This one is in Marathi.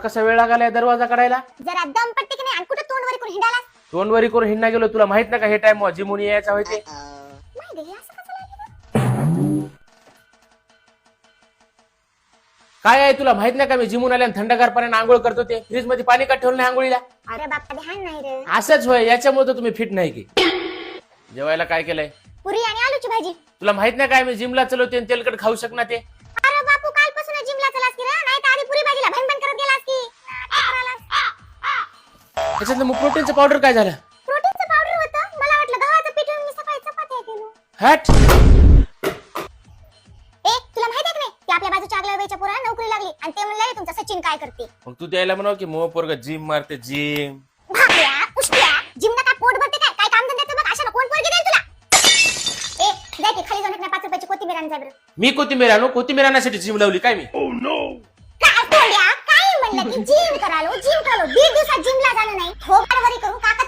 कसा वेळ लागलाय दरवाजा काढायला? जरा दम पडते की नाही आणि कुठं तोंडवर करून हिंडाला? तोंडवरी करून हिंडा गेलो. तुला माहित ना का हे टाइम जिमून यायचा होते? माहिती आहे, असं कसं लागलं? काय आहे तुला माहित नाही का मी जिमून आल्या थंडगार पाण्याने आंघोळ करतो ते? फ्रीज मध्ये पाणी का ठेवलं नाही आंघोळीला? अरे बाप्पा ध्यान नाही रे. असंच होय, याच्यामुळे तर तुम्ही फिट नाही की. जेवायला काय केलंय? पुरी आणि आलूची भाजी. तुला माहित नाही काय मी जिमला चलवते आणि तेलकट खाऊ शकणार ते? अरे बापू कालपासून जिमला चलास की रे, नाही तर आधी पुरी भाजीला भनभन करत गेलास की. त्याच्यातलं मग प्रोटीनचं पावडर काय झालं? प्रोटीनचं पावडर होतं, मला वाटलं गव्हाचं पीठ घेऊन मी सकाळी चपात्या केलो. हट. ए तुला माहिती आहे की नाही की आपल्या बाजूच्या आगल्याबाईच्या पोराला नोकरी लागली आणि ते म्हणले तुमचा सचिन काय करते? मग तू द्यायला म्हणाव की मो पोरग जिम मारते जिम. भाकऱ्या उष्ट्या जिमना काय पोट भरते काय काम धंद्याचं बघ, अशा कोण पोरगी देईल तुला? ए जाय की खाली जाऊन एक 5 रुपयाची कोथिंबीर आण जा बरं. मी कोथिंबीर आणू? कोथिंबीर आणण्यासाठी जिम लावली काय मी? काय तोंड्या काय म्हणलं की जिम करालो 1.5 दिवसात जिमला जाणं नाही, थोबाडवरी करून काकात